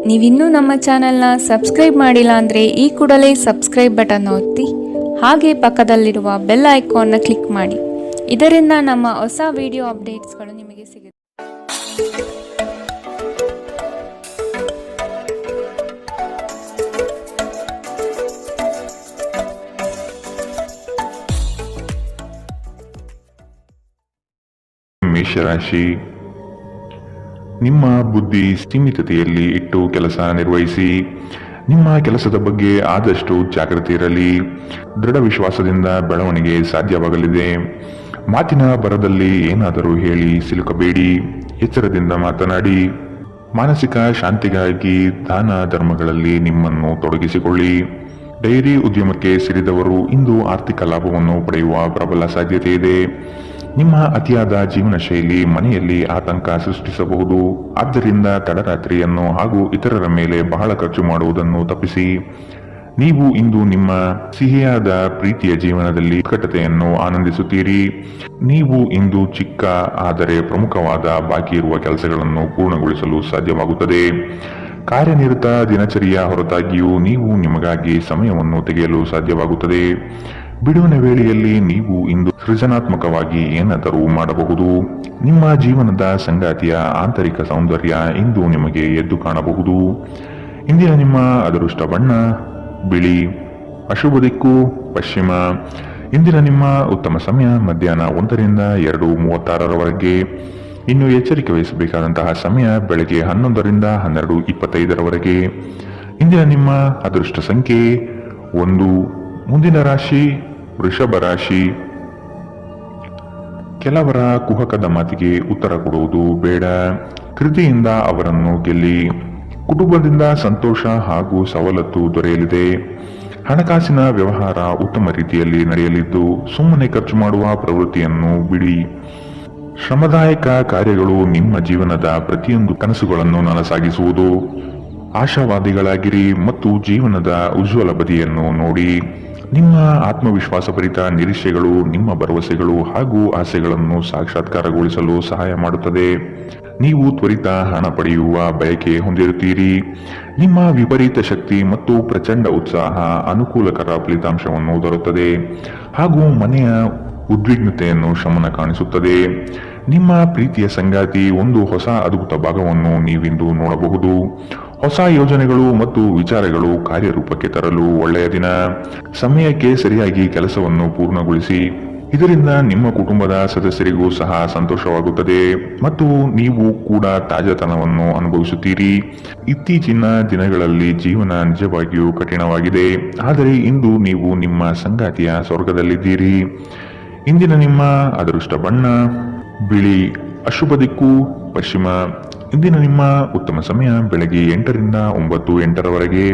ನೀವಿನ್ನೂ ನಮ್ಮ ಚಾನೆಲ್ನ ಸಬ್ಸ್ಕ್ರೈಬ್ ಮಾಡಿಲ್ಲ ಅಂದರೆ ಈ ಕೂಡಲೇ ಸಬ್ಸ್ಕ್ರೈಬ್ ಬಟನ್ ಒತ್ತಿ ಹಾಗೆ ಪಕ್ಕದಲ್ಲಿರುವ ಬೆಲ್ ಐಕಾನ್ನ ಕ್ಲಿಕ್ ಮಾಡಿ. ಇದರಿಂದ ನಮ್ಮ ಹೊಸ ವಿಡಿಯೋ ಅಪ್ಡೇಟ್ಸ್ಗಳು ನಿಮಗೆ ಸಿಗುತ್ತೆ. ಮೇಷರಾಶಿ, ನಿಮ್ಮ ಬುದ್ಧಿ ಸೀಮಿತತೆಯಲ್ಲಿ ಇಟ್ಟು ಕೆಲಸ ನಿರ್ವಹಿಸಿ. ನಿಮ್ಮ ಕೆಲಸದ ಬಗ್ಗೆ ಆದಷ್ಟು ಜಾಗೃತಿ ಇರಲಿ. ದೃಢ ವಿಶ್ವಾಸದಿಂದ ಬೆಳವಣಿಗೆ ಸಾಧ್ಯವಾಗಲಿದೆ. ಮಾತಿನ ಬರದಲ್ಲಿ ಏನಾದರೂ ಹೇಳಿ ಸಿಲುಕಬೇಡಿ. ಎಚ್ಚರದಿಂದ ಮಾತನಾಡಿ. ಮಾನಸಿಕ ಶಾಂತಿಗಾಗಿ ದಾನ ಧರ್ಮಗಳಲ್ಲಿ ನಿಮ್ಮನ್ನು ತೊಡಗಿಸಿಕೊಳ್ಳಿ. ಡೈರಿ ಉದ್ಯಮಕ್ಕೆ ಸೇರಿದವರು ಇಂದು ಆರ್ಥಿಕ ಲಾಭವನ್ನು ಪಡೆಯುವ ಪ್ರಬಲ ಸಾಧ್ಯತೆ ಇದೆ. ನಿಮ್ಮ ಅತಿಯಾದ ಜೀವನ ಶೈಲಿ ಮನೆಯಲ್ಲಿ ಆತಂಕ ಸೃಷ್ಟಿಸಬಹುದು. ಆದ್ದರಿಂದ ತಡರಾತ್ರಿಯನ್ನು ಹಾಗೂ ಇತರರ ಮೇಲೆ ಬಹಳ ಖರ್ಚು ಮಾಡುವುದನ್ನು ತಪ್ಪಿಸಿ. ನೀವು ಇಂದು ನಿಮ್ಮ ಸಿಹಿಯಾದ ಪ್ರೀತಿಯ ಜೀವನದಲ್ಲಿ ಉತ್ಕಟತೆಯನ್ನು ಆನಂದಿಸುತ್ತೀರಿ. ನೀವು ಇಂದು ಚಿಕ್ಕ ಆದರೆ ಪ್ರಮುಖವಾದ ಬಾಕಿ ಇರುವ ಕೆಲಸಗಳನ್ನು ಪೂರ್ಣಗೊಳಿಸಲು ಸಾಧ್ಯವಾಗುತ್ತದೆ. ಕಾರ್ಯನಿರತ ದಿನಚರಿಯ ಹೊರತಾಗಿಯೂ ನೀವು ನಿಮಗಾಗಿ ಸಮಯವನ್ನು ತೆಗೆಯಲು ಸಾಧ್ಯವಾಗುತ್ತದೆ. ಬಿಡುವಿನ ವೇಳೆಯಲ್ಲಿ ನೀವು ಇಂದು ಸೃಜನಾತ್ಮಕವಾಗಿ ಏನಾದರೂ ಮಾಡಬಹುದು. ನಿಮ್ಮ ಜೀವನದ ಸಂಗಾತಿಯ ಆಂತರಿಕ ಸೌಂದರ್ಯ ಇಂದು ನಿಮಗೆ ಎದ್ದು ಕಾಣಬಹುದು. ಇಂದಿನ ನಿಮ್ಮ ಅದೃಷ್ಟ ಬಣ್ಣ ಬಿಳಿ. ಅಶುಭ ದಿಕ್ಕು ಪಶ್ಚಿಮ. ಇಂದಿನ ನಿಮ್ಮ ಉತ್ತಮ ಸಮಯ ಮಧ್ಯಾಹ್ನ 1ರಿಂದ 2:36ರವರೆಗೆ. ಇನ್ನು ಎಚ್ಚರಿಕೆ ವಹಿಸಬೇಕಾದಂತಹ ಸಮಯ ಬೆಳಗ್ಗೆ 11ರಿಂದ 12:25ರವರೆಗೆ. ಇಂದಿನ ನಿಮ್ಮ ಅದೃಷ್ಟ ಸಂಖ್ಯೆ 1. ಮುಂದಿನ ರಾಶಿ ವೃಷಭ ರಾಶಿ. ಕೆಲವರ ಕುಹಕದ ಮಾತಿಗೆ ಉತ್ತರ ಕೊಡುವುದು ಬೇಡ. ಕೃತಿಯಿಂದ ಅವರನ್ನು ಗೆಲ್ಲಿ. ಕುಟುಂಬದಿಂದ ಸಂತೋಷ ಹಾಗೂ ಸವಲತ್ತು ದೊರೆಯಲಿದೆ. ಹಣಕಾಸಿನ ವ್ಯವಹಾರ ಉತ್ತಮ ರೀತಿಯಲ್ಲಿ ನಡೆಯಲಿದ್ದು ಸುಮ್ಮನೆ ಖರ್ಚು ಮಾಡುವ ಪ್ರವೃತ್ತಿಯನ್ನು ಬಿಡಿ. ಶ್ರಮದಾಯಕ ಕಾರ್ಯಗಳು ನಿಮ್ಮ ಜೀವನದ ಪ್ರತಿಯೊಂದು ಕನಸುಗಳನ್ನು ನನಸಾಗಿಸುವುದು. ಆಶಾವಾದಿಗಳಾಗಿರಿ ಮತ್ತು ಜೀವನದ ಉಜ್ವಲ ಬದಿಯನ್ನು ನೋಡಿ. ನಿಮ್ಮ ಆತ್ಮವಿಶ್ವಾಸಭರಿತ ನಿರೀಕ್ಷೆಗಳು ನಿಮ್ಮ ಭರವಸೆಗಳು ಹಾಗೂ ಆಸೆಗಳನ್ನು ಸಾಕ್ಷಾತ್ಕಾರಗೊಳಿಸಲು ಸಹಾಯ ಮಾಡುತ್ತದೆ. ನೀವು ತ್ವರಿತ ಹಣ ಪಡೆಯುವ ಬಯಕೆ ಹೊಂದಿರುತ್ತೀರಿ. ನಿಮ್ಮ ವಿಪರೀತ ಶಕ್ತಿ ಮತ್ತು ಪ್ರಚಂಡ ಉತ್ಸಾಹ ಅನುಕೂಲಕರ ಫಲಿತಾಂಶವನ್ನು ತರುತ್ತದೆ ಹಾಗೂ ಮನೆಯ ಉದ್ವಿಗ್ನತೆಯನ್ನು ಶಮನ ಕಾಣಿಸುತ್ತದೆ. ನಿಮ್ಮ ಪ್ರೀತಿಯ ಸಂಗಾತಿ ಒಂದು ಹೊಸ ಅದ್ಭುತ ಭಾಗವನ್ನು ನೀವಿಂದು ನೋಡಬಹುದು. ಹೊಸ ಯೋಜನೆಗಳು ಮತ್ತು ವಿಚಾರಗಳು ಕಾರ್ಯರೂಪಕ್ಕೆ ತರಲು ಒಳ್ಳೆಯ ದಿನ. ಸಮಯಕ್ಕೆ ಸರಿಯಾಗಿ ಕೆಲಸವನ್ನು ಪೂರ್ಣಗೊಳಿಸಿ. ಇದರಿಂದ ನಿಮ್ಮ ಕುಟುಂಬದ ಸದಸ್ಯರಿಗೂ ಸಹ ಸಂತೋಷವಾಗುತ್ತದೆ ಮತ್ತು ನೀವು ಕೂಡ ತಾಜಾತನವನ್ನು ಅನುಭವಿಸುತ್ತೀರಿ. ಇತ್ತೀಚಿನ ದಿನಗಳಲ್ಲಿ ಜೀವನ ನಿಜವಾಗಿಯೂ ಕಠಿಣವಾಗಿದೆ, ಆದರೆ ಇಂದು ನೀವು ನಿಮ್ಮ ಸಂಗಾತಿಯ ಸ್ವರ್ಗದಲ್ಲಿದ್ದೀರಿ. ಇಂದಿನ ನಿಮ್ಮ ಅದೃಷ್ಟ ಬಣ್ಣ ಬಿಳಿ. ಅಶುಭ ದಿಕ್ಕು ಪಶ್ಚಿಮ. ಇಂದಿನ ನಿಮ್ಮ ಉತ್ತಮ ಸಮಯ ಬೆಳಗ್ಗೆ 8ರಿಂದ 9:08ರವರೆಗೆ.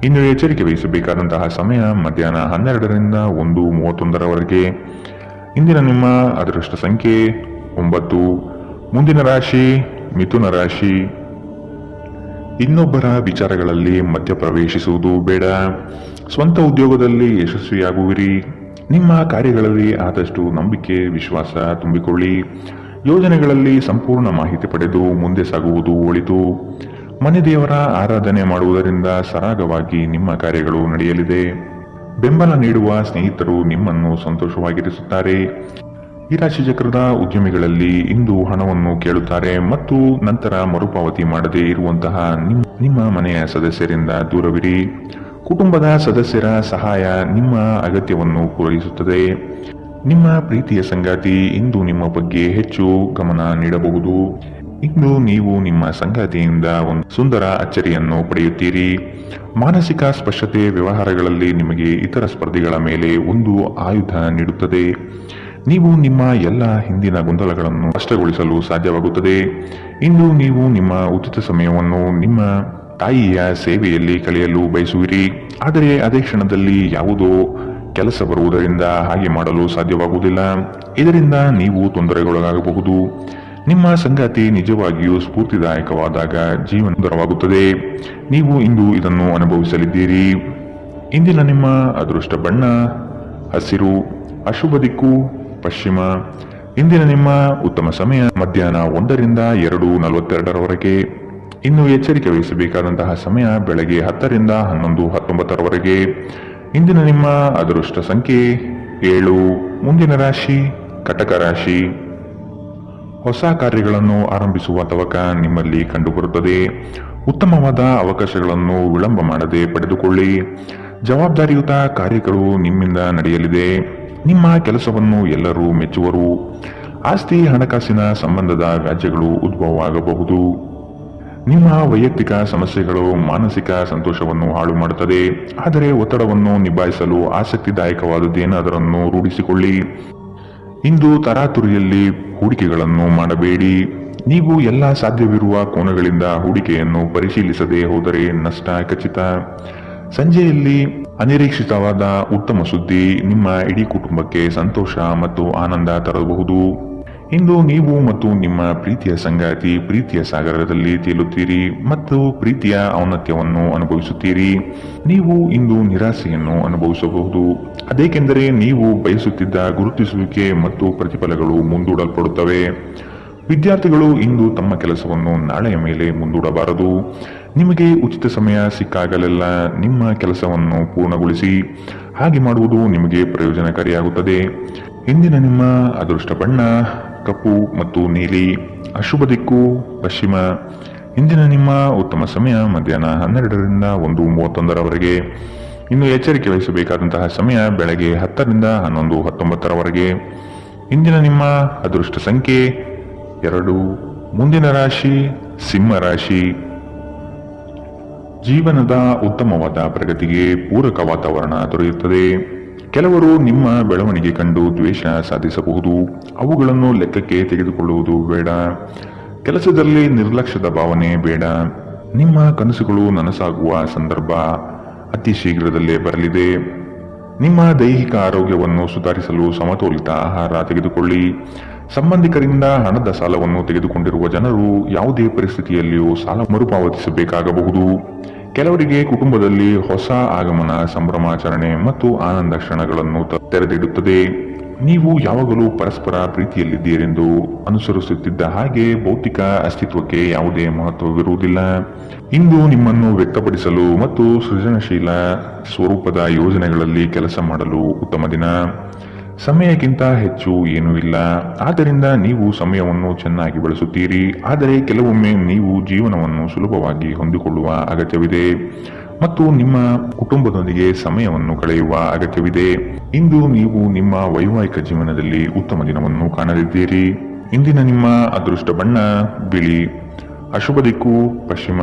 ಇನ್ನು ಎಚ್ಚರಿಕೆ ವಹಿಸಬೇಕಾದಂತಹ ಸಮಯ ಮಧ್ಯಾಹ್ನ 12ರಿಂದ 1:31ರವರೆಗೆ. ಇಂದಿನ ನಿಮ್ಮ ಅದೃಷ್ಟ ಸಂಖ್ಯೆ 9. ಮುಂದಿನ ರಾಶಿ ಮಿಥುನ ರಾಶಿ. ಇನ್ನೊಬ್ಬರ ವಿಚಾರಗಳಲ್ಲಿ ಮಧ್ಯಪ್ರವೇಶಿಸುವುದು ಬೇಡ. ಸ್ವಂತ ಉದ್ಯೋಗದಲ್ಲಿ ಯಶಸ್ವಿಯಾಗುವಿರಿ. ನಿಮ್ಮ ಕಾರ್ಯಗಳಲ್ಲಿ ಆದಷ್ಟು ನಂಬಿಕೆ ವಿಶ್ವಾಸ ತುಂಬಿಕೊಳ್ಳಿ. ಯೋಜನೆಗಳಲ್ಲಿ ಸಂಪೂರ್ಣ ಮಾಹಿತಿ ಪಡೆದು ಮುಂದೆ ಸಾಗುವುದು ಒಳಿತು. ಮನೆ ದೇವರ ಆರಾಧನೆ ಮಾಡುವುದರಿಂದ ಸರಾಗವಾಗಿ ನಿಮ್ಮ ಕಾರ್ಯಗಳು ನಡೆಯಲಿದೆ. ಬೆಂಬಲ ನೀಡುವ ಸ್ನೇಹಿತರು ನಿಮ್ಮನ್ನು ಸಂತೋಷವಾಗಿರಿಸುತ್ತಾರೆ. ಈ ರಾಶಿ ಚಕ್ರದ ಉದ್ಯಮಿಗಳಲ್ಲಿ ಇಂದು ಹಣವನ್ನು ಕೇಳುತ್ತಾರೆ ಮತ್ತು ನಂತರ ಮರುಪಾವತಿ ಮಾಡದೇ ಇರುವಂತಹ ನಿಮ್ಮ ಮನೆಯ ಸದಸ್ಯರಿಂದ ದೂರವಿರಿ. ಕುಟುಂಬದ ಸದಸ್ಯರ ಸಹಾಯ ನಿಮ್ಮ ಅಗತ್ಯವನ್ನು ಪೂರೈಸುತ್ತದೆ. ನಿಮ್ಮ ಪ್ರೀತಿಯ ಸಂಗಾತಿ ಇಂದು ನಿಮ್ಮ ಬಗ್ಗೆ ಹೆಚ್ಚು ಗಮನ ನೀಡಬಹುದು. ಇಂದು ನೀವು ನಿಮ್ಮ ಸಂಗಾತಿಯಿಂದ ಒಂದು ಸುಂದರ ಅಚ್ಚರಿಯನ್ನು ಪಡೆಯುತ್ತೀರಿ. ಮಾನಸಿಕ ಸ್ಪಷ್ಟತೆ ವ್ಯವಹಾರಗಳಲ್ಲಿ ನಿಮಗೆ ಇತರ ಸ್ಪರ್ಧಿಗಳ ಮೇಲೆ ಒಂದು ಆಯುಧ ನೀಡುತ್ತದೆ. ನೀವು ನಿಮ್ಮ ಎಲ್ಲ ಹಿಂದಿನ ಗೊಂದಲಗಳನ್ನು ಸ್ಪಷ್ಟಗೊಳಿಸಲು ಸಾಧ್ಯವಾಗುತ್ತದೆ. ಇಂದು ನೀವು ನಿಮ್ಮ ಉಚಿತ ಸಮಯವನ್ನು ನಿಮ್ಮ ತಾಯಿಯ ಸೇವೆಯಲ್ಲಿ ಕಳೆಯಲು ಬಯಸುವಿರಿ, ಆದರೆ ಅದೇ ಕ್ಷಣದಲ್ಲಿ ಯಾವುದೋ ಕೆಲಸ ಬರುವುದರಿಂದ ಹಾಗೆ ಮಾಡಲು ಸಾಧ್ಯವಾಗುವುದಿಲ್ಲ. ಇದರಿಂದ ನೀವು ತೊಂದರೆಗೊಳಗಾಗಬಹುದು. ನಿಮ್ಮ ಸಂಗಾತಿ ನಿಜವಾಗಿಯೂ ಸ್ಫೂರ್ತಿದಾಯಕವಾದಾಗ ಜೀವನ ಸುಂದರವಾಗುತ್ತದೆ. ನೀವು ಇಂದು ಇದನ್ನು ಅನುಭವಿಸಲಿದ್ದೀರಿ. ಇಂದಿನ ನಿಮ್ಮ ಅದೃಷ್ಟ ಬಣ್ಣ ಹಸಿರು. ಅಶುಭ ದಿಕ್ಕು ಪಶ್ಚಿಮ. ಇಂದಿನ ನಿಮ್ಮ ಉತ್ತಮ ಸಮಯ ಮಧ್ಯಾಹ್ನ 1ರಿಂದ 2:42ರವರೆಗೆ. ಇನ್ನು ಎಚ್ಚರಿಕೆ ವಹಿಸಬೇಕಾದಂತಹ ಸಮಯ ಬೆಳಗ್ಗೆ 10ರಿಂದ 11:19 ಇಂದಿನ ನಿಮ್ಮ ಅದೃಷ್ಟ ಸಂಖ್ಯೆ 7. ಮುಂದಿನ ರಾಶಿ ಕಟಕ ರಾಶಿ. ಹೊಸ ಕಾರ್ಯಗಳನ್ನು ಆರಂಭಿಸುವ ತವಕ ನಿಮ್ಮಲ್ಲಿ ಕಂಡುಬರುತ್ತದೆ. ಉತ್ತಮವಾದ ಅವಕಾಶಗಳನ್ನು ವಿಳಂಬ ಮಾಡದೆ ಪಡೆದುಕೊಳ್ಳಿ. ಜವಾಬ್ದಾರಿಯುತ ಕಾರ್ಯಗಳು ನಿಮ್ಮಿಂದ ನಡೆಯಲಿದೆ. ನಿಮ್ಮ ಕೆಲಸವನ್ನು ಎಲ್ಲರೂ ಮೆಚ್ಚುವರು. ಆಸ್ತಿ ಹಣಕಾಸಿನ ಸಂಬಂಧದ ವ್ಯಾಜ್ಯಗಳು ಉದ್ಭವವಾಗಬಹುದು. ನಿಮ್ಮ ವೈಯಕ್ತಿಕ ಸಮಸ್ಯೆಗಳು ಮಾನಸಿಕ ಸಂತೋಷವನ್ನು ಹಾಳು ಮಾಡುತ್ತದೆ. ಆದರೆ ಒತ್ತಡವನ್ನು ನಿಭಾಯಿಸಲು ಆಸಕ್ತಿದಾಯಕವಾದದ್ದೇನಾದರನ್ನು ರೂಢಿಸಿಕೊಳ್ಳಿ. ಇಂದು ತರಾತುರಿಯಲ್ಲಿ ಹೂಡಿಕೆಗಳನ್ನು ಮಾಡಬೇಡಿ. ನೀವು ಎಲ್ಲ ಸಾಧ್ಯವಿರುವ ಕೋನಗಳಿಂದ ಹೂಡಿಕೆಯನ್ನು ಪರಿಶೀಲಿಸದೆ ಹೋದರೆ ನಷ್ಟ ಖಚಿತ. ಸಂಜೆಯಲ್ಲಿ ಅನಿರೀಕ್ಷಿತವಾದ ಉತ್ತಮ ಸುದ್ದಿ ನಿಮ್ಮ ಇಡೀ ಕುಟುಂಬಕ್ಕೆ ಸಂತೋಷ ಮತ್ತು ಆನಂದ ತರಬಹುದು. ಇಂದು ನೀವು ಮತ್ತು ನಿಮ್ಮ ಪ್ರೀತಿಯ ಸಂಗಾತಿ ಪ್ರೀತಿಯ ಸಾಗರದಲ್ಲಿ ತೇಲುತ್ತೀರಿ ಮತ್ತು ಪ್ರೀತಿಯ ಔನ್ನತ್ಯವನ್ನು ಅನುಭವಿಸುತ್ತೀರಿ. ನೀವು ಇಂದು ನಿರಾಸೆಯನ್ನು ಅನುಭವಿಸಬಹುದು. ಅದೇಕೆಂದರೆ ನೀವು ಬಯಸುತ್ತಿದ್ದ ಗುರುತಿಸುವಿಕೆ ಮತ್ತು ಪ್ರತಿಫಲಗಳು ಮುಂದೂಡಲ್ಪಡುತ್ತವೆ. ವಿದ್ಯಾರ್ಥಿಗಳು ಇಂದು ತಮ್ಮ ಕೆಲಸವನ್ನು ನಾಳೆಯ ಮೇಲೆ ಮುಂದೂಡಬಾರದು. ನಿಮಗೆ ಉಚಿತ ಸಮಯ ಸಿಕ್ಕಾಗಲೆಲ್ಲ ನಿಮ್ಮ ಕೆಲಸವನ್ನು ಪೂರ್ಣಗೊಳಿಸಿ. ಹಾಗೆ ಮಾಡುವುದು ನಿಮಗೆ ಪ್ರಯೋಜನಕಾರಿಯಾಗುತ್ತದೆ. ಇಂದಿನ ನಿಮ್ಮ ಅದೃಷ್ಟ ಬಣ್ಣ ಕಪ್ಪು ಮತ್ತು ನೀಲಿ. ಅಶುಭ ದಿಕ್ಕು ಪಶ್ಚಿಮ. ಇಂದಿನ ನಿಮ್ಮ ಉತ್ತಮ ಸಮಯ ಮಧ್ಯಾಹ್ನ 12ರಿಂದ 1:31. ಇನ್ನು ಎಚ್ಚರಿಕೆ ವಹಿಸಬೇಕಾದಂತಹ ಸಮಯ ಬೆಳಗ್ಗೆ 10ರಿಂದ 11:19. ಇಂದಿನ ನಿಮ್ಮ ಅದೃಷ್ಟ ಸಂಖ್ಯೆ 2. ಮುಂದಿನ ರಾಶಿ ಸಿಂಹ ರಾಶಿ. ಜೀವನದ ಉತ್ತಮವಾದ ಪ್ರಗತಿಗೆ ಪೂರಕ ವಾತಾವರಣ ದೊರೆಯುತ್ತದೆ. ಕೆಲವರು ನಿಮ್ಮ ಬೆಳವಣಿಗೆ ಕಂಡು ದ್ವೇಷ ಸಾಧಿಸಬಹುದು. ಅವುಗಳನ್ನು ಲೆಕ್ಕಕ್ಕೆ ತೆಗೆದುಕೊಳ್ಳುವುದು ಬೇಡ. ಕೆಲಸದಲ್ಲಿ ನಿರ್ಲಕ್ಷ್ಯದ ಭಾವನೆ ಬೇಡ. ನಿಮ್ಮ ಕನಸುಗಳು ನನಸಾಗುವ ಸಂದರ್ಭ ಅತಿ ಶೀಘ್ರದಲ್ಲೇ ಬರಲಿದೆ. ನಿಮ್ಮ ದೈಹಿಕ ಆರೋಗ್ಯವನ್ನು ಸುಧಾರಿಸಲು ಸಮತೋಲಿತ ಆಹಾರ ತೆಗೆದುಕೊಳ್ಳಿ. ಸಂಬಂಧಿಕರಿಂದ ಹಣದ ಸಾಲವನ್ನು ತೆಗೆದುಕೊಂಡಿರುವ ಜನರು ಯಾವುದೇ ಪರಿಸ್ಥಿತಿಯಲ್ಲಿಯೂ ಸಾಲ ಮರುಪಾವತಿಸಬೇಕಾಗಬಹುದು. ಕೆಲವರಿಗೆ ಕುಟುಂಬದಲ್ಲಿ ಹೊಸ ಆಗಮನ, ಸಂಭ್ರಮಾಚರಣೆ ಮತ್ತು ಆನಂದ ಕ್ಷಣಗಳನ್ನು ತೆರೆದಿಡುತ್ತದೆ. ನೀವು ಯಾವಾಗಲೂ ಪರಸ್ಪರ ಪ್ರೀತಿಯಲ್ಲಿದ್ದೀರೆಂದು ಅನುಸರಿಸುತ್ತಿದ್ದ ಹಾಗೆ ಭೌತಿಕ ಅಸ್ತಿತ್ವಕ್ಕೆ ಯಾವುದೇ ಮಹತ್ವವಿರುವುದಿಲ್ಲ. ಇಂದು ನಿಮ್ಮನ್ನು ವ್ಯಕ್ತಪಡಿಸಲು ಮತ್ತು ಸೃಜನಶೀಲ ಸ್ವರೂಪದ ಯೋಜನೆಗಳಲ್ಲಿ ಕೆಲಸ ಮಾಡಲು ಉತ್ತಮ ದಿನ. ಸಮಯಕ್ಕಿಂತ ಹೆಚ್ಚು ಏನೂ ಇಲ್ಲ. ಆದ್ದರಿಂದ ನೀವು ಸಮಯವನ್ನು ಚೆನ್ನಾಗಿ ಬಳಸುತ್ತೀರಿ. ಆದರೆ ಕೆಲವೊಮ್ಮೆ ನೀವು ಜೀವನವನ್ನು ಸುಲಭವಾಗಿ ಹೊಂದಿಕೊಳ್ಳುವ ಅಗತ್ಯವಿದೆ ಮತ್ತು ನಿಮ್ಮ ಕುಟುಂಬದೊಂದಿಗೆ ಸಮಯವನ್ನು ಕಳೆಯುವ ಅಗತ್ಯವಿದೆ. ಇಂದು ನೀವು ನಿಮ್ಮ ವೈವಾಹಿಕ ಜೀವನದಲ್ಲಿ ಉತ್ತಮ ದಿನವನ್ನು ಕಾಣಲಿದ್ದೀರಿ. ಇಂದಿನ ನಿಮ್ಮ ಅದೃಷ್ಟ ಬಣ್ಣ ಬಿಳಿ. ಅಶುಭ ದಿಕ್ಕು ಪಶ್ಚಿಮ.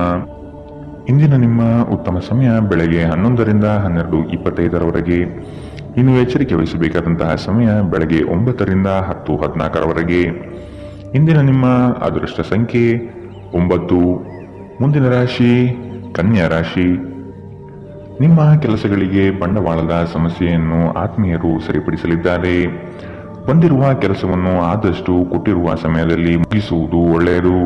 ಇಂದಿನ ನಿಮ್ಮ ಉತ್ತಮ ಸಮಯ ಬೆಳಗ್ಗೆ 11ರಿಂದ 12:25. ಇನ್ನು ಎಚ್ಚರಿಕೆ ವಹಿಸಬೇಕಾದಂತಹ ಸಮಯ ಬೆಳಗ್ಗೆ 9ರಿಂದ 10:14. ಇಂದಿನ ನಿಮ್ಮ ಅದೃಷ್ಟ ಸಂಖ್ಯೆ 9. ಮುಂದಿನ ರಾಶಿ ಕನ್ಯಾ ರಾಶಿ. ನಿಮ್ಮ ಕೆಲಸಗಳಿಗೆ ಬಂಡವಾಳದ ಸಮಸ್ಯೆಯನ್ನು ಆತ್ಮೀಯರು ಸರಿಪಡಿಸಲಿದ್ದಾರೆ. ಬಂದಿರುವ ಕೆಲಸವನ್ನು ಆದಷ್ಟು ಕೊಟ್ಟಿರುವ ಸಮಯದಲ್ಲಿ ಮುಗಿಸುವುದು ಒಳ್ಳೆಯದು.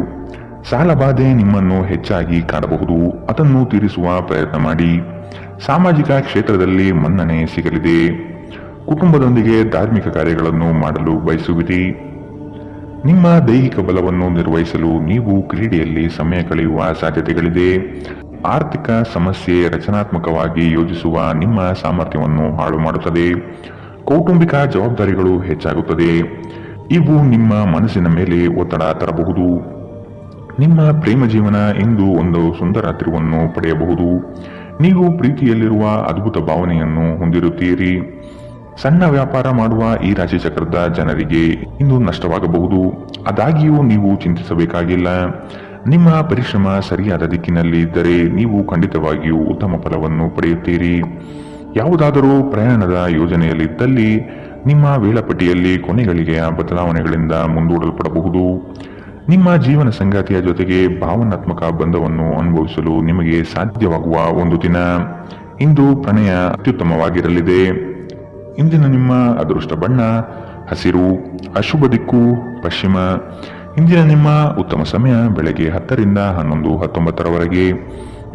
ಸಾಲಬಾಧೆ ನಿಮ್ಮನ್ನು ಹೆಚ್ಚಾಗಿ ಕಾಡಬಹುದು. ಅದನ್ನು ತೀರಿಸುವ ಪ್ರಯತ್ನ ಮಾಡಿ. ಸಾಮಾಜಿಕ ಕ್ಷೇತ್ರದಲ್ಲಿ ಮನ್ನಣೆ ಸಿಗಲಿದೆ. ಕುಟುಂಬದೊಂದಿಗೆ ಧಾರ್ಮಿಕ ಕಾರ್ಯಗಳನ್ನು ಮಾಡಲು ಬಯಸುವಿರಿ. ನಿಮ್ಮ ದೈಹಿಕ ಬಲವನ್ನು ನಿರ್ವಹಿಸಲು ನೀವು ಕ್ರೀಡೆಯಲ್ಲಿ ಸಮಯ ಕಳೆಯುವ ಸಾಧ್ಯತೆಗಳಿದೆ. ಆರ್ಥಿಕ ಸಮಸ್ಯೆ ರಚನಾತ್ಮಕವಾಗಿ ಯೋಜಿಸುವ ನಿಮ್ಮ ಸಾಮರ್ಥ್ಯವನ್ನು ಹಾಳು ಮಾಡುತ್ತದೆ. ಕೌಟುಂಬಿಕ ಜವಾಬ್ದಾರಿಗಳು ಹೆಚ್ಚಾಗುತ್ತದೆ. ಇವು ನಿಮ್ಮ ಮನಸ್ಸಿನ ಮೇಲೆ ಒತ್ತಡ ತರಬಹುದು. ನಿಮ್ಮ ಪ್ರೇಮ ಜೀವನ ಇಂದು ಒಂದು ಸುಂದರ ತಿರುವನ್ನು ಪಡೆಯಬಹುದು. ನೀವು ಪ್ರೀತಿಯಲ್ಲಿರುವ ಅದ್ಭುತ ಭಾವನೆಯನ್ನು ಹೊಂದಿರುತ್ತೀರಿ. ಸಣ್ಣ ವ್ಯಾಪಾರ ಮಾಡುವ ಈ ರಾಶಿ ಚಕ್ರದ ಜನರಿಗೆ ಇಂದು ನಷ್ಟವಾಗಬಹುದು. ಆದಾಗ್ಯೂ ನೀವು ಚಿಂತಿಸಬೇಕಾಗಿಲ್ಲ. ನಿಮ್ಮ ಪರಿಶ್ರಮ ಸರಿಯಾದ ದಿಕ್ಕಿನಲ್ಲಿ ಇದ್ದರೆ ನೀವು ಖಂಡಿತವಾಗಿಯೂ ಉತ್ತಮ ಫಲವನ್ನು ಪಡೆಯುತ್ತೀರಿ. ಯಾವುದಾದರೂ ಪ್ರಯಾಣದ ಯೋಜನೆಯಲ್ಲಿದ್ದಲ್ಲಿ ನಿಮ್ಮ ವೇಳಾಪಟ್ಟಿಯಲ್ಲಿ ಕೊನೆಗಳಿಗೆಯ ಬದಲಾವಣೆಗಳಿಂದ ಮುಂದೂಡಲ್ಪಡಬಹುದು. ನಿಮ್ಮ ಜೀವನ ಸಂಗಾತಿಯ ಜೊತೆಗೆ ಭಾವನಾತ್ಮಕ ಬಂಧವನ್ನು ಅನುಭವಿಸಲು ನಿಮಗೆ ಸಾಧ್ಯವಾಗುವ ಒಂದು ದಿನ. ಇಂದು ಪ್ರಣಯ ಅತ್ಯುತ್ತಮವಾಗಿರಲಿದೆ. ಇಂದಿನ ನಿಮ್ಮ ಅದೃಷ್ಟ ಬಣ್ಣ ಹಸಿರು. ಅಶುಭ ದಿಕ್ಕು ಪಶ್ಚಿಮ. ಇಂದಿನ ನಿಮ್ಮ ಉತ್ತಮ ಸಮಯ ಬೆಳಗ್ಗೆ 10ರಿಂದ 11:19.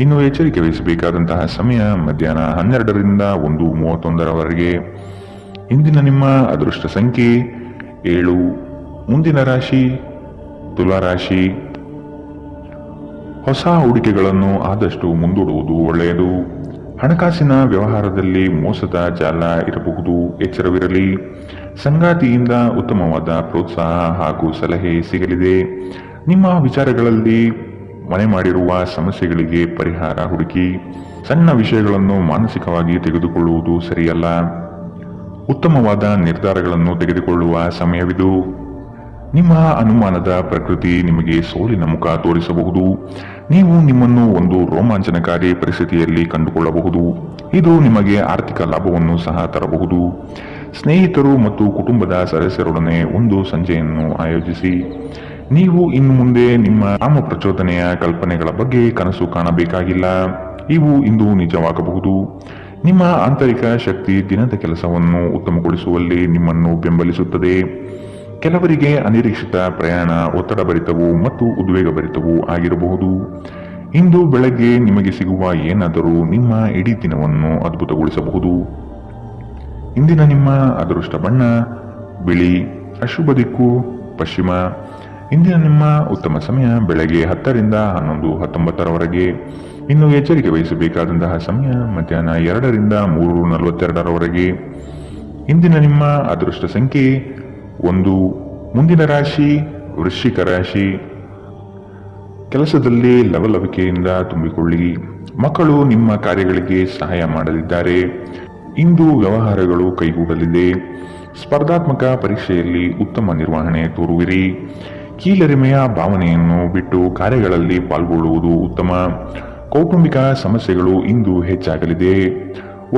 ಇನ್ನು ಎಚ್ಚರಿಕೆ ವಹಿಸಬೇಕಾದಂತಹ ಸಮಯ ಮಧ್ಯಾಹ್ನ 12ರಿಂದ 1:31. ಇಂದಿನ ನಿಮ್ಮ ಅದೃಷ್ಟ ಸಂಖ್ಯೆ 7. ಮುಂದಿನ ರಾಶಿ ತುಲಾ ರಾಶಿ. ಹೊಸ ಹೂಡಿಕೆಗಳನ್ನು ಆದಷ್ಟು ಮುಂದೂಡುವುದು ಒಳ್ಳೆಯದು. ಹಣಕಾಸಿನ ವ್ಯವಹಾರದಲ್ಲಿ ಮೋಸದ ಜಾಲ ಇರಬಹುದು, ಎಚ್ಚರವಿರಲಿ. ಸಂಗಾತಿಯಿಂದ ಉತ್ತಮವಾದ ಪ್ರೋತ್ಸಾಹ ಹಾಗೂ ಸಲಹೆ ಸಿಗಲಿದೆ. ನಿಮ್ಮ ವಿಚಾರಗಳಲ್ಲಿ ಮನೆ ಮಾಡಿರುವ ಸಮಸ್ಯೆಗಳಿಗೆ ಪರಿಹಾರ ಹುಡುಕಿ. ಸಣ್ಣ ವಿಷಯಗಳನ್ನು ಮಾನಸಿಕವಾಗಿ ತೆಗೆದುಕೊಳ್ಳುವುದು ಸರಿಯಲ್ಲ. ಉತ್ತಮವಾದ ನಿರ್ಧಾರಗಳನ್ನು ತೆಗೆದುಕೊಳ್ಳುವ ಸಮಯವಿದು. ನಿಮ್ಮ ಅನುಮಾನದ ಪ್ರಕೃತಿ ನಿಮಗೆ ಸೋಲಿನ ಮುಖ ತೋರಿಸಬಹುದು. ನೀವು ನಿಮ್ಮನ್ನು ಒಂದು ರೋಮಾಂಚನಕಾರಿ ಪರಿಸ್ಥಿತಿಯಲ್ಲಿ ಕಂಡುಕೊಳ್ಳಬಹುದು. ಇದು ನಿಮಗೆ ಆರ್ಥಿಕ ಲಾಭವನ್ನು ಸಹ ತರಬಹುದು. ಸ್ನೇಹಿತರು ಮತ್ತು ಕುಟುಂಬದ ಸದಸ್ಯರೊಡನೆ ಒಂದು ಸಂಜೆಯನ್ನು ಆಯೋಜಿಸಿ. ನೀವು ಇನ್ನು ಮುಂದೆ ನಿಮ್ಮ ಕಾಮ ಪ್ರಚೋದನೆಯ ಕಲ್ಪನೆಗಳ ಬಗ್ಗೆ ಕನಸು ಕಾಣಬೇಕಾಗಿಲ್ಲ. ಇವು ಇಂದು ನಿಜವಾಗಬಹುದು. ನಿಮ್ಮ ಆಂತರಿಕ ಶಕ್ತಿ ದಿನದ ಕೆಲಸವನ್ನು ಉತ್ತಮಗೊಳಿಸುವಲ್ಲಿ ನಿಮ್ಮನ್ನು ಬೆಂಬಲಿಸುತ್ತದೆ. ಕೆಲವರಿಗೆ ಅನಿರೀಕ್ಷಿತ ಪ್ರಯಾಣ ಒತ್ತಡಭರಿತವೂ ಮತ್ತು ಉದ್ವೇಗಭರಿತವೂ ಆಗಿರಬಹುದು. ಇಂದು ಬೆಳಗ್ಗೆ ನಿಮಗೆ ಸಿಗುವ ಏನಾದರೂ ನಿಮ್ಮ ಇಡೀ ದಿನವನ್ನು ಅದ್ಭುತಗೊಳಿಸಬಹುದು. ಇಂದಿನ ನಿಮ್ಮ ಅದೃಷ್ಟ ಬಣ್ಣ ಬಿಳಿ. ಅಶುಭ ದಿಕ್ಕು ಪಶ್ಚಿಮ. ಇಂದಿನ ನಿಮ್ಮ ಉತ್ತಮ ಸಮಯ ಬೆಳಗ್ಗೆ 10 ರಿಂದ 11:19 ಇನ್ನು ಎಚ್ಚರಿಕೆ ವಹಿಸಬೇಕಾದಂತಹ ಸಮಯ ಮಧ್ಯಾಹ್ನ 2 ರಿಂದ 3:42 ಇಂದಿನ ನಿಮ್ಮ ಅದೃಷ್ಟ ಸಂಖ್ಯೆ 1. ಮುಂದಿನ ರಾಶಿ ವೃಶ್ಚಿಕ ರಾಶಿ. ಕೆಲಸದಲ್ಲಿ ಲವಲವಿಕೆಯಿಂದ ತುಂಬಿಕೊಳ್ಳಿ. ಮಕ್ಕಳು ನಿಮ್ಮ ಕಾರ್ಯಗಳಿಗೆ ಸಹಾಯ ಮಾಡಲಿದ್ದಾರೆ. ಇಂದು ವ್ಯವಹಾರಗಳು ಕೈಗೂಡಲಿದೆ. ಸ್ಪರ್ಧಾತ್ಮಕ ಪರೀಕ್ಷೆಯಲ್ಲಿ ಉತ್ತಮ ನಿರ್ವಹಣೆ ತೋರುವಿರಿ. ಕೀಳರಿಮೆಯ ಭಾವನೆಯನ್ನು ಬಿಟ್ಟು ಕಾರ್ಯಗಳಲ್ಲಿ ಪಾಲ್ಗೊಳ್ಳುವುದು ಉತ್ತಮ. ಕೌಟುಂಬಿಕ ಸಮಸ್ಯೆಗಳು ಇಂದು ಹೆಚ್ಚಾಗಲಿದೆ.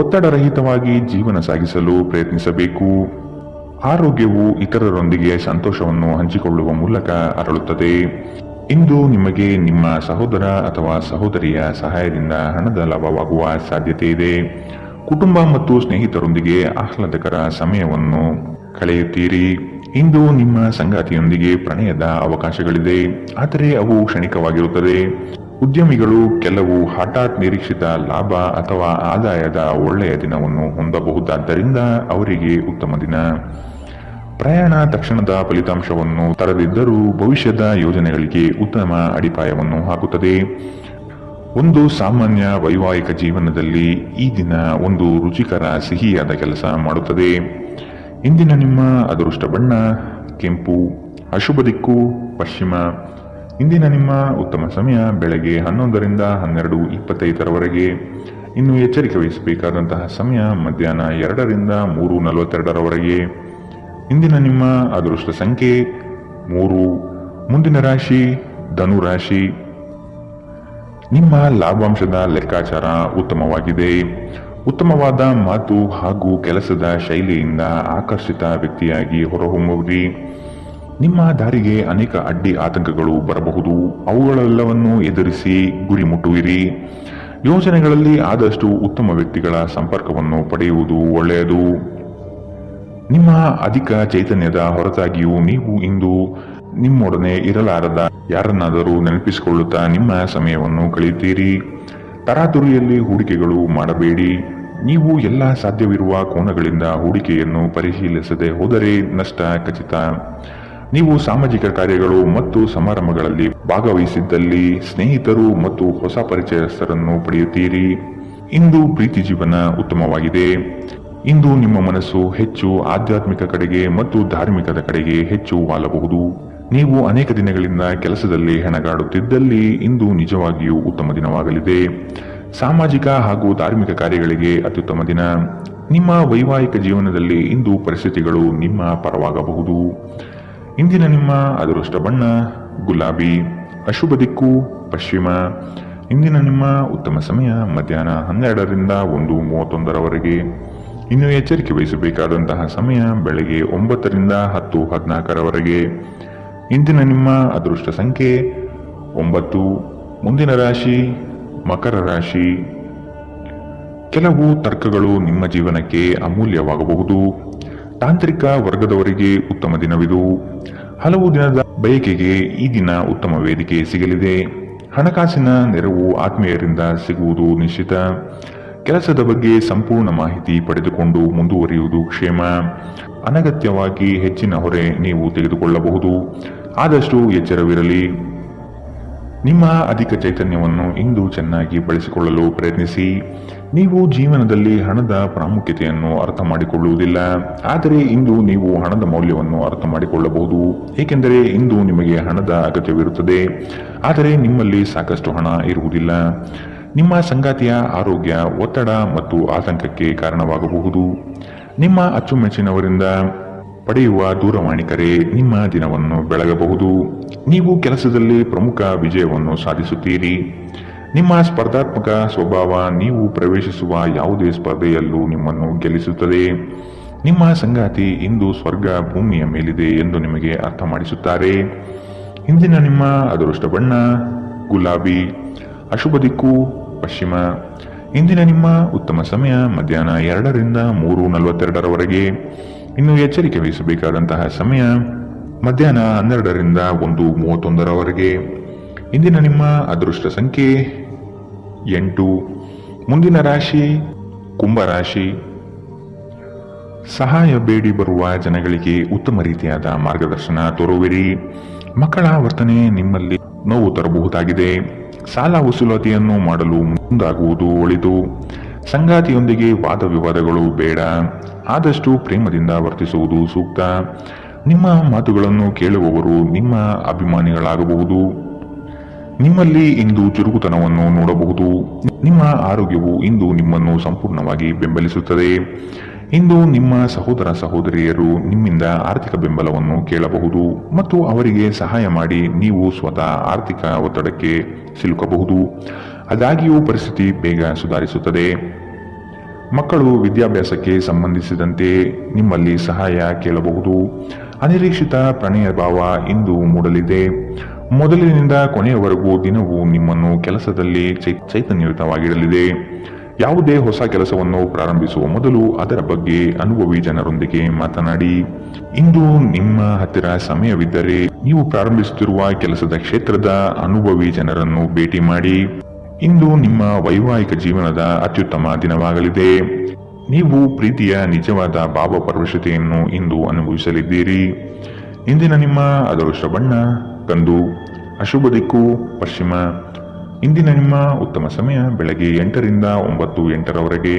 ಒತ್ತಡರಹಿತವಾಗಿ ಜೀವನ ಸಾಗಿಸಲು ಪ್ರಯತ್ನಿಸಬೇಕು. ಆರೋಗ್ಯವು ಇತರರೊಂದಿಗೆ ಸಂತೋಷವನ್ನು ಹಂಚಿಕೊಳ್ಳುವ ಮೂಲಕ ಅರಳುತ್ತದೆ. ಇಂದು ನಿಮಗೆ ನಿಮ್ಮ ಸಹೋದರ ಅಥವಾ ಸಹೋದರಿಯ ಸಹಾಯದಿಂದ ಹಣದ ಲಾಭವಾಗುವ ಸಾಧ್ಯತೆ ಇದೆ. ಕುಟುಂಬ ಮತ್ತು ಸ್ನೇಹಿತರೊಂದಿಗೆ ಆಹ್ಲಾದಕರ ಸಮಯವನ್ನು ಕಳೆಯುತ್ತೀರಿ. ಇಂದು ನಿಮ್ಮ ಸಂಗಾತಿಯೊಂದಿಗೆ ಪ್ರಣಯದ ಅವಕಾಶಗಳಿದೆ, ಆದರೆ ಅವು ಕ್ಷಣಿಕವಾಗಿರುತ್ತದೆ. ಉದ್ಯಮಿಗಳು ಕೆಲವು ಹಠಾತ್ ನಿರೀಕ್ಷಿತ ಲಾಭ ಅಥವಾ ಆದಾಯದ ಒಳ್ಳೆಯ ದಿನವನ್ನು ಹೊಂದಬಹುದಾದ್ದರಿಂದ ಅವರಿಗೆ ಉತ್ತಮ ದಿನ. ಪ್ರಯಾಣ ತಕ್ಷಣದ ಫಲಿತಾಂಶವನ್ನು ತರದಿದ್ದರೂ ಭವಿಷ್ಯದ ಯೋಜನೆಗಳಿಗೆ ಉತ್ತಮ ಅಡಿಪಾಯವನ್ನು ಹಾಕುತ್ತದೆ. ಒಂದು ಸಾಮಾನ್ಯ ವೈವಾಹಿಕ ಜೀವನದಲ್ಲಿ ಈ ದಿನ ಒಂದು ರುಚಿಕರ ಸಿಹಿಯಾದ ಕೆಲಸ ಮಾಡುತ್ತದೆ. ಇಂದಿನ ನಿಮ್ಮ ಅದೃಷ್ಟ ಬಣ್ಣ ಕೆಂಪು. ಅಶುಭ ದಿಕ್ಕು ಪಶ್ಚಿಮ. ಇಂದಿನ ನಿಮ್ಮ ಉತ್ತಮ ಸಮಯ ಬೆಳಗ್ಗೆ 11 ರಿಂದ 12:25 ಇನ್ನು ಎಚ್ಚರಿಕೆ ವಹಿಸಬೇಕಾದಂತಹ ಸಮಯ ಮಧ್ಯಾಹ್ನ 2 ರಿಂದ 3:42 ಇಂದಿನ ನಿಮ್ಮ ಅದೃಷ್ಟ ಸಂಖ್ಯೆ 3. ಮುಂದಿನ ರಾಶಿ ಧನು ರಾಶಿ. ನಿಮ್ಮ ಲಾಭಾಂಶದ ಲೆಕ್ಕಾಚಾರ ಉತ್ತಮವಾಗಿದೆ. ಉತ್ತಮವಾದ ಮಾತು ಹಾಗೂ ಕೆಲಸದ ಶೈಲಿಯಿಂದ ಆಕರ್ಷಿತ ವ್ಯಕ್ತಿಯಾಗಿ ಹೊರಹೊಮ್ಮುವಿರಿ. ನಿಮ್ಮ ದಾರಿಗೆ ಅನೇಕ ಅಡ್ಡಿ ಆತಂಕಗಳು ಬರಬಹುದು. ಅವುಗಳೆಲ್ಲವನ್ನು ಎದುರಿಸಿ ಗುರಿ ಮುಟ್ಟುವಿರಿ. ಯೋಜನೆಗಳಲ್ಲಿ ಆದಷ್ಟು ಉತ್ತಮ ವ್ಯಕ್ತಿಗಳ ಸಂಪರ್ಕವನ್ನು ಪಡೆಯುವುದು ಒಳ್ಳೆಯದು. ನಿಮ್ಮ ಅಧಿಕ ಚೈತನ್ಯದ ಹೊರತಾಗಿಯೂ ನೀವು ಇಂದು ನಿಮ್ಮೊಡನೆ ಇರಲಾರದ ಯಾರನ್ನಾದರೂ ನೆನಪಿಸಿಕೊಳ್ಳುತ್ತಾ ನಿಮ್ಮ ಸಮಯವನ್ನು ಕಳೆಯುತ್ತೀರಿ. ತರಾತುರಿಯಲ್ಲಿ ಹೂಡಿಕೆಗಳು ಮಾಡಬೇಡಿ. ನೀವು ಎಲ್ಲ ಸಾಧ್ಯವಿರುವ ಕೋನಗಳಿಂದ ಹೂಡಿಕೆಯನ್ನು ಪರಿಶೀಲಿಸದೆ ಹೋದರೆ ನಷ್ಟ ಖಚಿತ. ನೀವು ಸಾಮಾಜಿಕ ಕಾರ್ಯಗಳು ಮತ್ತು ಸಮಾರಂಭಗಳಲ್ಲಿ ಭಾಗವಹಿಸಿದ್ದಲ್ಲಿ ಸ್ನೇಹಿತರು ಮತ್ತು ಹೊಸ ಪರಿಚಯಸ್ಥರನ್ನು ಪಡೆಯುತ್ತೀರಿ. ಇಂದು ಪ್ರೀತಿ ಜೀವನ ಉತ್ತಮವಾಗಿದೆ. ಇಂದು ನಿಮ್ಮ ಮನಸ್ಸು ಹೆಚ್ಚು ಆಧ್ಯಾತ್ಮಿಕ ಕಡೆಗೆ ಮತ್ತು ಧಾರ್ಮಿಕದ ಕಡೆಗೆ ಹೆಚ್ಚು ವಾಲಬಹುದು. ನೀವು ಅನೇಕ ದಿನಗಳಿಂದ ಕೆಲಸದಲ್ಲಿ ಹೆಣಗಾಡುತ್ತಿದ್ದಲ್ಲಿ ಇಂದು ನಿಜವಾಗಿಯೂ ಉತ್ತಮ ದಿನವಾಗಲಿದೆ. ಸಾಮಾಜಿಕ ಹಾಗೂ ಧಾರ್ಮಿಕ ಕಾರ್ಯಗಳಿಗೆ ಅತ್ಯುತ್ತಮ ದಿನ. ನಿಮ್ಮ ವೈವಾಹಿಕ ಜೀವನದಲ್ಲಿ ಇಂದು ಪರಿಸ್ಥಿತಿಗಳು ನಿಮ್ಮ ಪರವಾಗಬಹುದು. ಇಂದಿನ ನಿಮ್ಮ ಅದೃಷ್ಟ ಬಣ್ಣ ಗುಲಾಬಿ. ಅಶುಭ ದಿಕ್ಕು ಪಶ್ಚಿಮ. ಇಂದಿನ ನಿಮ್ಮ ಉತ್ತಮ ಸಮಯ ಮಧ್ಯಾಹ್ನ 12 ರಿಂದ 1:31 ಇನ್ನು ಎಚ್ಚರಿಕೆ ವಹಿಸಬೇಕಾದಂತಹ ಸಮಯ ಬೆಳಗ್ಗೆ 9 ರಿಂದ 10:14 ಇಂದಿನ ನಿಮ್ಮ ಅದೃಷ್ಟ ಸಂಖ್ಯೆ 9. ಮುಂದಿನ ರಾಶಿ ಮಕರ ರಾಶಿ. ಕೆಲವು ತರ್ಕಗಳು ನಿಮ್ಮ ಜೀವನಕ್ಕೆ ಅಮೂಲ್ಯವಾಗಬಹುದು. ತಾಂತ್ರಿಕ ವರ್ಗದವರಿಗೆ ಉತ್ತಮ ದಿನವಿದು. ಹಲವು ದಿನದ ಬಯಕೆಗೆ ಈ ದಿನ ಉತ್ತಮ ವೇದಿಕೆ ಸಿಗಲಿದೆ. ಹಣಕಾಸಿನ ನೆರವು ಆತ್ಮೀಯರಿಂದ ಸಿಗುವುದು ನಿಶ್ಚಿತ. ಕೆಲಸದ ಬಗ್ಗೆ ಸಂಪೂರ್ಣ ಮಾಹಿತಿ ಪಡೆದುಕೊಂಡು ಮುಂದುವರಿಯುವುದು ಕ್ಷೇಮ. ಅನಗತ್ಯವಾಗಿ ಹೆಚ್ಚಿನ ಹೊರೆ ನೀವು ತೆಗೆದುಕೊಳ್ಳಬಹುದು. ಆದಷ್ಟು ಎಚ್ಚರವಿರಲಿ. ನಿಮ್ಮ ಅಧಿಕ ಚೈತನ್ಯವನ್ನು ಇಂದು ಚೆನ್ನಾಗಿ ಬಳಸಿಕೊಳ್ಳಲು ಪ್ರಯತ್ನಿಸಿ. ನೀವು ಜೀವನದಲ್ಲಿ ಹಣದ ಪ್ರಾಮುಖ್ಯತೆಯನ್ನು ಅರ್ಥ ಮಾಡಿಕೊಳ್ಳುವುದಿಲ್ಲ, ಆದರೆ ಇಂದು ನೀವು ಹಣದ ಮೌಲ್ಯವನ್ನು ಅರ್ಥ ಮಾಡಿಕೊಳ್ಳಬಹುದು. ಏಕೆಂದರೆ ಇಂದು ನಿಮಗೆ ಹಣದ ಅಗತ್ಯವಿರುತ್ತದೆ, ಆದರೆ ನಿಮ್ಮಲ್ಲಿ ಸಾಕಷ್ಟು ಹಣ ಇರುವುದಿಲ್ಲ. ನಿಮ್ಮ ಸಂಗಾತಿಯ ಆರೋಗ್ಯ ಒತ್ತಡ ಮತ್ತು ಆತಂಕಕ್ಕೆ ಕಾರಣವಾಗಬಹುದು. ನಿಮ್ಮ ಅಚ್ಚುಮೆಚ್ಚಿನವರಿಂದ ಪಡೆಯುವ ದೂರವಾಣಿ ಕರೆ ನಿಮ್ಮ ದಿನವನ್ನು ಬೆಳಗಬಹುದು. ನೀವು ಕೆಲಸದಲ್ಲಿ ಪ್ರಮುಖ ವಿಜಯವನ್ನು ಸಾಧಿಸುತ್ತೀರಿ. ನಿಮ್ಮ ಸ್ಪರ್ಧಾತ್ಮಕ ಸ್ವಭಾವ ನೀವು ಪ್ರವೇಶಿಸುವ ಯಾವುದೇ ಸ್ಪರ್ಧೆಯಲ್ಲೂ ನಿಮ್ಮನ್ನು ಗೆಲ್ಲಿಸುತ್ತದೆ. ನಿಮ್ಮ ಸಂಗಾತಿ ಇಂದು ಸ್ವರ್ಗ ಭೂಮಿಯ ಮೇಲಿದೆ ಎಂದು ನಿಮಗೆ ಅರ್ಥ ಮಾಡಿಸುತ್ತಾರೆ. ಇಂದಿನ ನಿಮ್ಮ ಅದೃಷ್ಟ ಬಣ್ಣ ಗುಲಾಬಿ, ಅಶುಭ ದಿಕ್ಕು ಪಶ್ಚಿಮ. ಇಂದಿನ ನಿಮ್ಮ ಉತ್ತಮ ಸಮಯ ಮಧ್ಯಾಹ್ನ 2ರಿಂದ 3:42 ಇನ್ನು ಎಚ್ಚರಿಕೆ ವಹಿಸಬೇಕಾದಂತಹ ಸಮಯ ಮಧ್ಯಾಹ್ನ 12ರಿಂದ 1:31 ಇಂದಿನ ನಿಮ್ಮ ಅದೃಷ್ಟ ಸಂಖ್ಯೆ 8. ಮುಂದಿನ ರಾಶಿ ಕುಂಭರಾಶಿ. ಸಹಾಯ ಬೇಡಿ ಬರುವ ಜನಗಳಿಗೆ ಉತ್ತಮ ರೀತಿಯಾದ ಮಾರ್ಗದರ್ಶನ ತೋರುವಿರಿ. ಮಕ್ಕಳ ವರ್ತನೆ ನಿಮ್ಮಲ್ಲಿ ನೋವು ತರಬಹುದಾಗಿದೆ. ಸಾಲ ವಸೂಲಾತಿಯನ್ನು ಮಾಡಲು ಮುಂದಾಗುವುದು ಒಳಿತು. ಸಂಗಾತಿಯೊಂದಿಗೆ ವಾದ ವಿವಾದಗಳು ಬೇಡ. ಆದಷ್ಟು ಪ್ರೇಮದಿಂದ ವರ್ತಿಸುವುದು ಸೂಕ್ತ. ನಿಮ್ಮ ಮಾತುಗಳನ್ನು ಕೇಳುವವರು ನಿಮ್ಮ ಅಭಿಮಾನಿಗಳಾಗಬಹುದು. ನಿಮ್ಮಲ್ಲಿ ಇಂದು ಚುರುಕುತನವನ್ನು ನೋಡಬಹುದು. ನಿಮ್ಮ ಆರೋಗ್ಯವು ಇಂದು ನಿಮ್ಮನ್ನು ಸಂಪೂರ್ಣವಾಗಿ ಬೆಂಬಲಿಸುತ್ತದೆ. ಇಂದು ನಿಮ್ಮ ಸಹೋದರ ಸಹೋದರಿಯರು ನಿಮ್ಮಿಂದ ಆರ್ಥಿಕ ಬೆಂಬಲವನ್ನು ಕೇಳಬಹುದು ಮತ್ತು ಅವರಿಗೆ ಸಹಾಯ ಮಾಡಿ ನೀವು ಸ್ವತಃ ಆರ್ಥಿಕ ಒತ್ತಡಕ್ಕೆ ಸಿಲುಕಬಹುದು. ಆದಾಗ್ಯೂ ಪರಿಸ್ಥಿತಿ ಬೇಗ ಸುಧಾರಿಸುತ್ತದೆ. ಮಕ್ಕಳು ವಿದ್ಯಾಭ್ಯಾಸಕ್ಕೆ ಸಂಬಂಧಿಸಿದಂತೆ ನಿಮ್ಮಲ್ಲಿ ಸಹಾಯ ಕೇಳಬಹುದು. ಅನಿರೀಕ್ಷಿತ ಪ್ರಣಯ ಭಾವ ಇಂದು ಮೂಡಲಿದೆ. ಮೊದಲಿನಿಂದ ಕೊನೆಯವರೆಗೂ ದಿನವೂ ನಿಮ್ಮನ್ನು ಕೆಲಸದಲ್ಲಿ ಚೈತನ್ಯಯುತವಾಗಿಡಲಿದೆ. ಯಾವುದೇ ಹೊಸ ಕೆಲಸವನ್ನು ಪ್ರಾರಂಭಿಸುವ ಮೊದಲು ಅದರ ಬಗ್ಗೆ ಅನುಭವಿ ಜನರೊಂದಿಗೆ ಮಾತನಾಡಿ. ಇಂದು ನಿಮ್ಮ ಹತ್ತಿರ ಸಮಯವಿದ್ದರೆ ನೀವು ಪ್ರಾರಂಭಿಸುತ್ತಿರುವ ಕೆಲಸದ ಕ್ಷೇತ್ರದ ಅನುಭವಿ ಜನರನ್ನು ಭೇಟಿ ಮಾಡಿ. ಇಂದು ನಿಮ್ಮ ವೈವಾಹಿಕ ಜೀವನದ ಅತ್ಯುತ್ತಮ ದಿನವಾಗಲಿದೆ. ನೀವು ಪ್ರೀತಿಯ ನಿಜವಾದ ಭಾವಪರವಶತೆಯನ್ನು ಇಂದು ಅನುಭವಿಸಲಿದ್ದೀರಿ. ಇಂದಿನ ನಿಮ್ಮ ಅದೃಷ್ಟ ಬಣ್ಣ ಕಂದು, ಅಶುಭ ದಿಕ್ಕು ಪಶ್ಚಿಮ. ಇಂದಿನ ನಿಮ್ಮ ಉತ್ತಮ ಸಮಯ ಬೆಳಗ್ಗೆ 8ರಿಂದ 9:08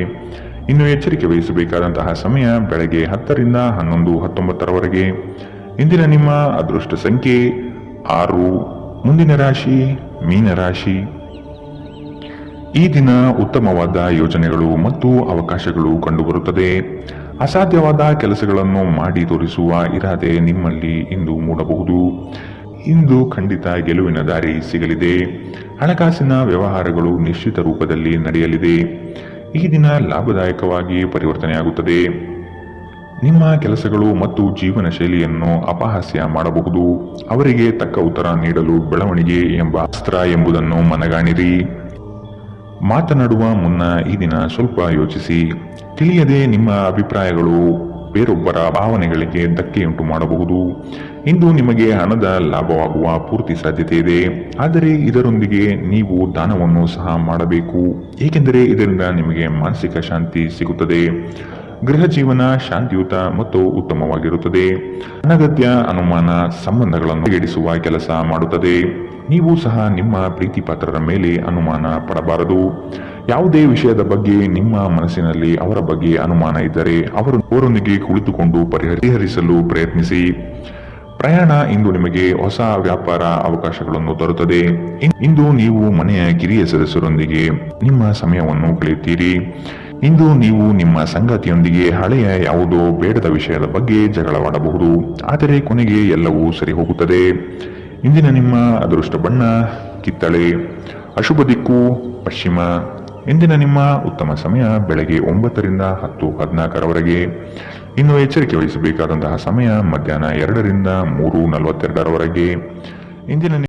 ಇನ್ನು ಎಚ್ಚರಿಕೆ ವಹಿಸಬೇಕಾದಂತಹ ಸಮಯ ಬೆಳಗ್ಗೆ 10ರಿಂದ 11:19 ಇಂದಿನ ನಿಮ್ಮ ಅದೃಷ್ಟ ಸಂಖ್ಯೆ 6. ಮುಂದಿನ ರಾಶಿ ಮೀನರಾಶಿ. ಈ ದಿನ ಉತ್ತಮವಾದ ಯೋಜನೆಗಳು ಮತ್ತು ಅವಕಾಶಗಳು ಕಂಡುಬರುತ್ತದೆ. ಅಸಾಧ್ಯವಾದ ಕೆಲಸಗಳನ್ನು ಮಾಡಿ ತೋರಿಸುವ ಇರಾದೆ ನಿಮ್ಮಲ್ಲಿ ಇಂದು ಮೂಡಬಹುದು. ಇಂದು ಖಂಡಿತ ಗೆಲುವಿನ ದಾರಿ ಸಿಗಲಿದೆ. ಹಣಕಾಸಿನ ವ್ಯವಹಾರಗಳು ನಿಶ್ಚಿತ ರೂಪದಲ್ಲಿ ನಡೆಯಲಿದೆ. ಈ ದಿನ ಲಾಭದಾಯಕವಾಗಿ ಪರಿವರ್ತನೆಯಾಗುತ್ತದೆ. ನಿಮ್ಮ ಕೆಲಸಗಳು ಮತ್ತು ಜೀವನ ಶೈಲಿಯನ್ನು ಅಪಹಾಸ್ಯ ಮಾಡಬಹುದು. ಅವರಿಗೆ ತಕ್ಕ ಉತ್ತರ ನೀಡಲು ಬೆಳವಣಿಗೆ ಎಂಬ ಅಸ್ತ್ರ ಎಂಬುದನ್ನು ಮನಗಾಣಿರಿ. ಮಾತನಾಡುವ ಮುನ್ನ ಈ ದಿನ ಸ್ವಲ್ಪ ಯೋಚಿಸಿ. ತಿಳಿಯದೆ ನಿಮ್ಮ ಅಭಿಪ್ರಾಯಗಳು ಬೇರೊಬ್ಬರ ಭಾವನೆಗಳಿಗೆ ಧಕ್ಕೆಯುಂಟು ಮಾಡಬಹುದು. ಇಂದು ನಿಮಗೆ ಹಣದ ಲಾಭವಾಗುವ ಪೂರ್ತಿ ಸಾಧ್ಯತೆ ಇದೆ, ಆದರೆ ಇದರೊಂದಿಗೆ ನೀವು ದಾನವನ್ನು ಸಹ ಮಾಡಬೇಕು, ಏಕೆಂದರೆ ಇದರಿಂದ ನಿಮಗೆ ಮಾನಸಿಕ ಶಾಂತಿ ಸಿಗುತ್ತದೆ. ಗೃಹ ಜೀವನ ಶಾಂತಿಯುತ ಮತ್ತು ಉತ್ತಮವಾಗಿರುತ್ತದೆ. ಅನಗತ್ಯ ಅನುಮಾನ ಸಂಬಂಧಗಳನ್ನು ಎಡಿಸುವ ಕೆಲಸ ಮಾಡುತ್ತದೆ. ನೀವು ಸಹ ನಿಮ್ಮ ಪ್ರೀತಿ ಪಾತ್ರರ ಮೇಲೆ ಅನುಮಾನ ಪಡಬಾರದು. ಯಾವುದೇ ವಿಷಯದ ಬಗ್ಗೆ ನಿಮ್ಮ ಮನಸ್ಸಿನಲ್ಲಿ ಅವರ ಬಗ್ಗೆ ಅನುಮಾನ ಇದ್ದರೆ ಅವರೊಂದಿಗೆ ಕುಳಿತುಕೊಂಡು ಪರಿಹರಿಸಲು ಪ್ರಯತ್ನಿಸಿ. ಪ್ರಯಾಣ ಇಂದು ನಿಮಗೆ ಹೊಸ ವ್ಯಾಪಾರ ಅವಕಾಶಗಳನ್ನು ತರುತ್ತದೆ. ಇಂದು ನೀವು ಮನೆಯ ಕಿರಿಯ ಸದಸ್ಯರೊಂದಿಗೆ ನಿಮ್ಮ ಸಮಯವನ್ನು ಕಳೆಯುತ್ತೀರಿ. ಇಂದು ನೀವು ನಿಮ್ಮ ಸಂಗಾತಿಯೊಂದಿಗೆ ಹಳೆಯ ಯಾವುದೋ ಬೇಡದ ವಿಷಯದ ಬಗ್ಗೆ ಜಗಳವಾಡಬಹುದು, ಆದರೆ ಕೊನೆಗೆ ಎಲ್ಲವೂ ಸರಿ ಹೋಗುತ್ತದೆ. ಇಂದಿನ ನಿಮ್ಮ ಅದೃಷ್ಟ ಬಣ್ಣ ಕಿತ್ತಳೆ, ಅಶುಭ ದಿಕ್ಕು ಪಶ್ಚಿಮ. ಇಂದಿನ ನಿಮ್ಮ ಉತ್ತಮ ಸಮಯ ಬೆಳಗ್ಗೆ 9ರಿಂದ 10:14 ಇನ್ನು ಎಚ್ಚರಿಕೆ ವಹಿಸಬೇಕಾದಂತಹ ಸಮಯ ಮಧ್ಯಾಹ್ನ 2ರಿಂದ 3:42 ಇಂದಿನ